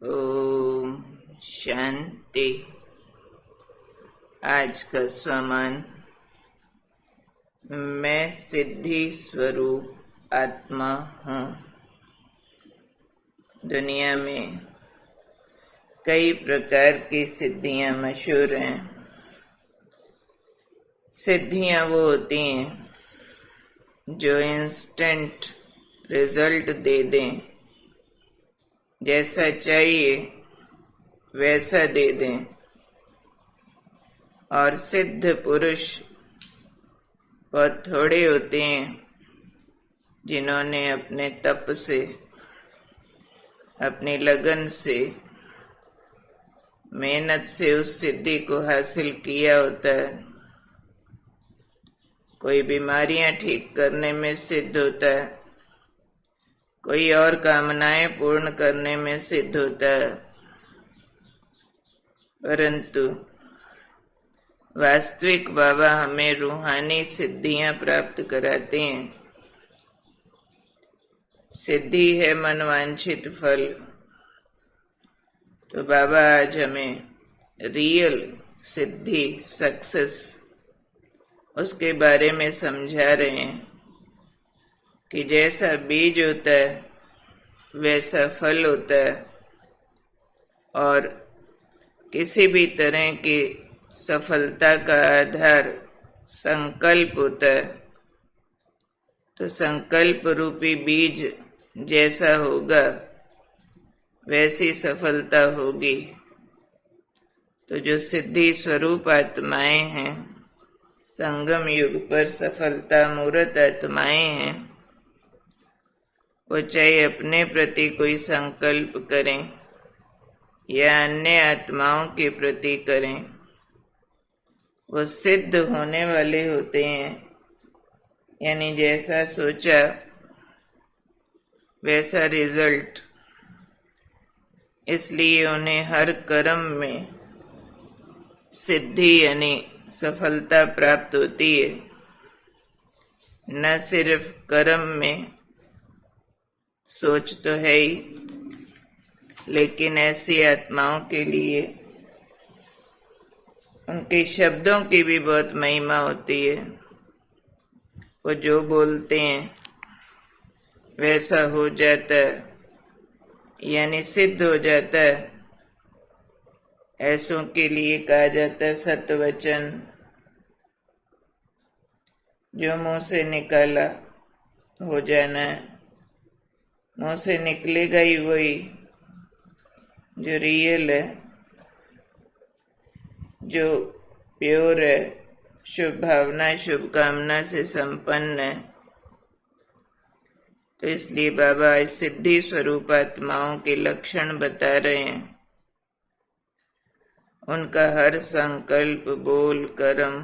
ओम शांति। आज का स्वमान, मैं सिद्धि स्वरूप आत्मा हूँ। दुनिया में कई प्रकार की सिद्धियां मशहूर हैं। सिद्धियां वो होती हैं जो इंस्टेंट रिजल्ट दे दें, जैसा चाहिए वैसा दे दें। और सिद्ध पुरुष बहुत थोड़े होते हैं जिन्होंने अपने तप से, अपनी लगन से, मेहनत से उस सिद्धि को हासिल किया होता है। कोई बीमारियां ठीक करने में सिद्ध होता है, कोई और कामनाएं पूर्ण करने में सिद्ध होता है, परंतु वास्तविक बाबा हमें रूहानी सिद्धियां प्राप्त कराते हैं। सिद्धि है मनवांछित फल, तो बाबा आज हमें रियल सिद्धि, सक्सेस, उसके बारे में समझा रहे हैं कि जैसा बीज होता है वैसा फल होता है, और किसी भी तरह की सफलता का आधार संकल्प होता है। तो संकल्प रूपी बीज जैसा होगा वैसी सफलता होगी। तो जो सिद्धि स्वरूप आत्माएं हैं, संगम युग पर सफलता मूर्त आत्माएं हैं, वो चाहे अपने प्रति कोई संकल्प करें या अन्य आत्माओं के प्रति करें, वो सिद्ध होने वाले होते हैं। यानी जैसा सोचा वैसा रिजल्ट। इसलिए उन्हें हर कर्म में सिद्धि यानी सफलता प्राप्त होती है। न सिर्फ कर्म में, सोच तो है ही, लेकिन ऐसी आत्माओं के लिए उनके शब्दों की भी बहुत महिमा होती है। वो जो बोलते हैं वैसा हो जाता है, यानी सिद्ध हो जाता है। ऐसों के लिए कहा जाता है सत्वचन। जो मुंह से निकाला हो जाना है, मुंह से निकलेगा ही वही जो रियल है, जो प्योर है, शुभ भावना शुभ कामना से संपन्न है। तो इसलिए बाबा इस सिद्धि स्वरूप आत्माओं के लक्षण बता रहे हैं। उनका हर संकल्प, बोल, कर्म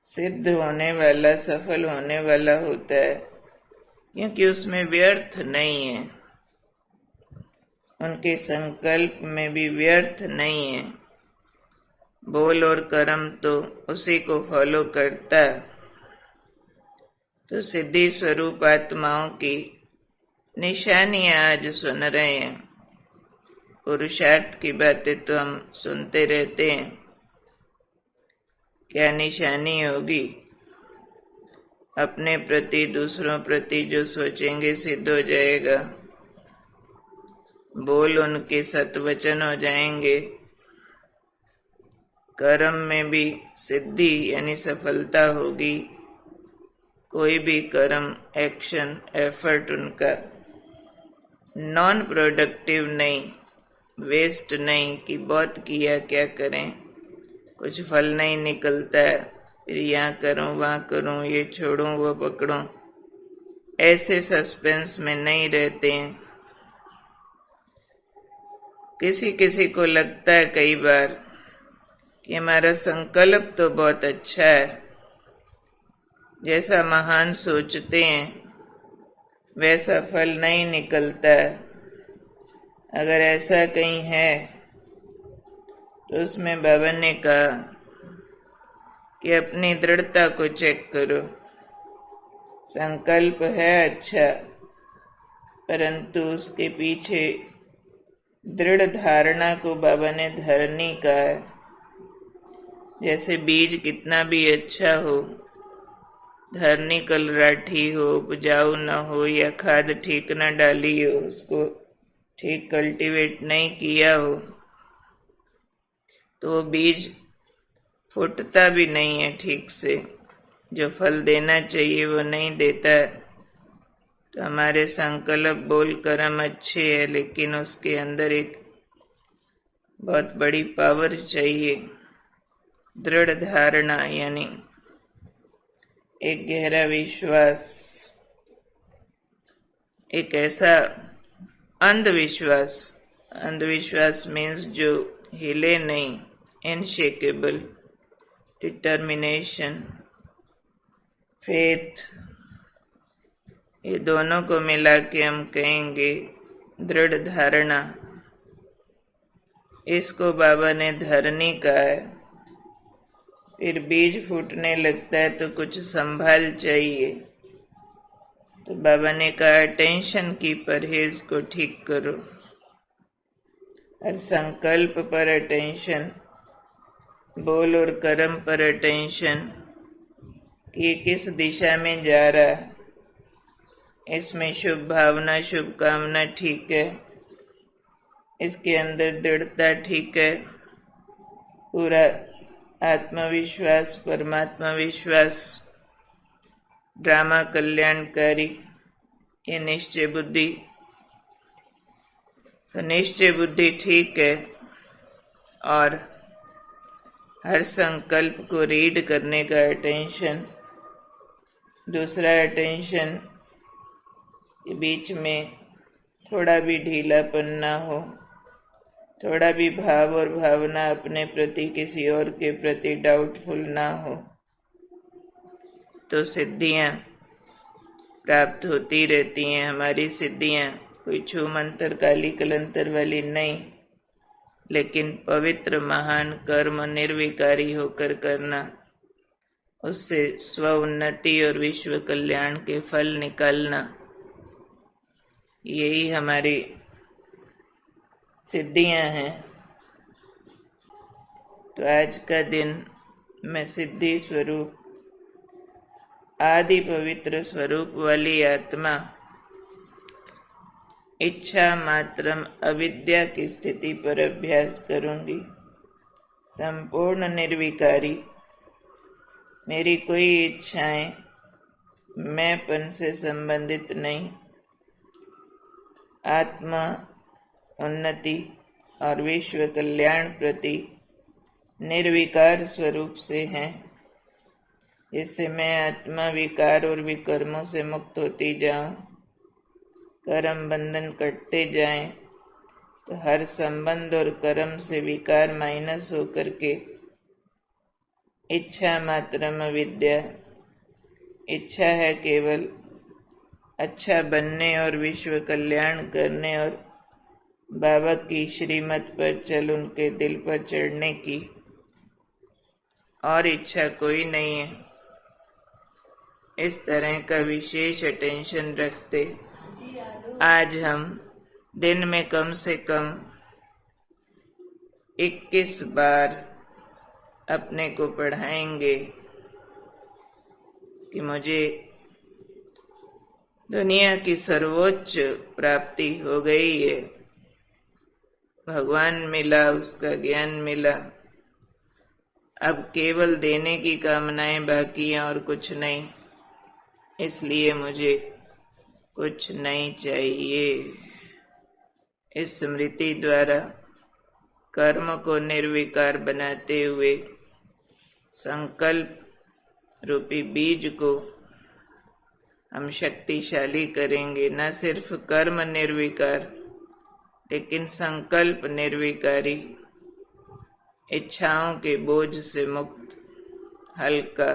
सिद्ध होने वाला, सफल होने वाला होता है, क्योंकि उसमें व्यर्थ नहीं है। उनके संकल्प में भी व्यर्थ नहीं है। बोल और कर्म तो उसी को फॉलो करता है। तो सिद्धि स्वरूप आत्माओं की निशानियां आज सुन रहे हैं। पुरुषार्थ की बातें तो हम सुनते रहते हैं। क्या निशानी होगी? अपने प्रति, दूसरों प्रति जो सोचेंगे सिद्ध हो जाएगा। बोल उनके सत्वचन हो जाएंगे। कर्म में भी सिद्धि यानी सफलता होगी। कोई भी कर्म, एक्शन, एफर्ट उनका नॉन प्रोडक्टिव नहीं, वेस्ट नहीं कि बहुत किया क्या करें, कुछ फल नहीं निकलता है, फिर यहाँ करूं वहाँ करूं, ये छोड़ूं वो पकड़ूं, ऐसे सस्पेंस में नहीं रहते हैं। किसी किसी को लगता है कई बार कि हमारा संकल्प तो बहुत अच्छा है, जैसा महान सोचते हैं वैसा फल नहीं निकलता है। अगर ऐसा कहीं है तो उसमें बाबा ने कहा कि अपनी दृढ़ता को चेक करो। संकल्प है अच्छा, परंतु उसके पीछे दृढ़ धारणा को बाबा ने धरनी कहा है। जैसे बीज कितना भी अच्छा हो, धरनी कलराठी हो, उपजाऊ न हो या खाद ठीक न डाली हो, उसको ठीक कल्टीवेट नहीं किया हो, तो वो बीज फूटता भी नहीं है ठीक से, जो फल देना चाहिए वो नहीं देता है। तो हमारे संकल्प बोल कर्म अच्छे है, लेकिन उसके अंदर एक बहुत बड़ी पावर चाहिए, दृढ़ धारणा, यानी एक गहरा विश्वास, एक ऐसा अंधविश्वास। अंधविश्वास मीन्स जो हिले नहीं, इनशेकेबल, डिटर्मिनेशन, फेथ, ये दोनों को मिला के हम कहेंगे दृढ़ धारणा। इसको बाबा ने धरनी कहा है। फिर बीज फूटने लगता है तो कुछ संभाल चाहिए, तो बाबा ने कहा टेंशन की परहेज को ठीक करो, हर संकल्प पर अटेंशन, बोल और कर्म पर अटेंशन, कि किस दिशा में जा रहा है, इसमें शुभ भावना शुभ कामना ठीक है, इसके अंदर दृढ़ता ठीक है, पूरा आत्मविश्वास, परमात्मा विश्वास, ड्रामा कल्याणकारी, ये निश्चय बुद्धि। तो निश्चय बुद्धि ठीक है, और हर संकल्प को रीड करने का अटेंशन। दूसरा अटेंशन, के बीच में थोड़ा भी ढीलापन ना हो, थोड़ा भी भाव और भावना अपने प्रति किसी और के प्रति डाउटफुल ना हो, तो सिद्धियां प्राप्त होती रहती हैं। हमारी सिद्धियां कोई छू मंत्र काली कलंतर वाली नहीं, लेकिन पवित्र महान कर्म निर्विकारी होकर करना, उससे स्व उन्नति और विश्व कल्याण के फल निकालना, यही हमारी सिद्धियां हैं। तो आज का दिन मैं सिद्धि स्वरूप, आदि पवित्र स्वरूप वाली आत्मा, इच्छा मात्रम अविद्या की स्थिति पर अभ्यास करूंगी। संपूर्ण निर्विकारी, मेरी कोई इच्छाएं मैंपन से संबंधित नहीं, आत्मा उन्नति और विश्व कल्याण प्रति निर्विकार स्वरूप से हैं, जिससे मैं आत्मा विकार और विकर्मों से मुक्त होती जाऊं, कर्म बंधन कटते जाएं, तो हर संबंध और कर्म से विकार माइनस होकर के इच्छा मात्रम अविद्या, इच्छा है केवल अच्छा बनने और विश्व कल्याण करने और बाबा की श्रीमत पर चल उनके दिल पर चढ़ने की, और इच्छा कोई नहीं है। इस तरह का विशेष अटेंशन रखते आज हम दिन में कम से कम 21 बार अपने को पढ़ाएंगे कि मुझे दुनिया की सर्वोच्च प्राप्ति हो गई है, भगवान मिला, उसका ज्ञान मिला, अब केवल देने की कामनाएं बाकी हैं और कुछ नहीं, इसलिए मुझे कुछ नहीं चाहिए। इस स्मृति द्वारा कर्म को निर्विकार बनाते हुए संकल्प रूपी बीज को हम शक्तिशाली करेंगे। न सिर्फ कर्म निर्विकार, लेकिन संकल्प निर्विकारी, इच्छाओं के बोझ से मुक्त, हल्का,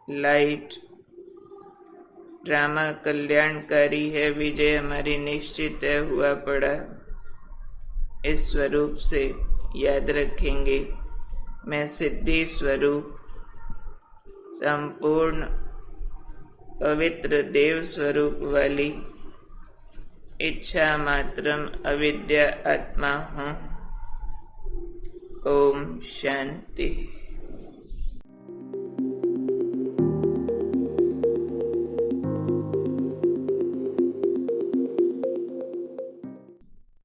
लाइट। ड्रामा कल्याणकारी है, विजय हमारी निश्चित है, हुआ पड़ा। इस स्वरूप से याद रखेंगे, मैं सिद्धि स्वरूप, संपूर्ण पवित्र देव स्वरूप वाली इच्छा मात्रम अविद्या आत्मा हूँ। ओम शांति।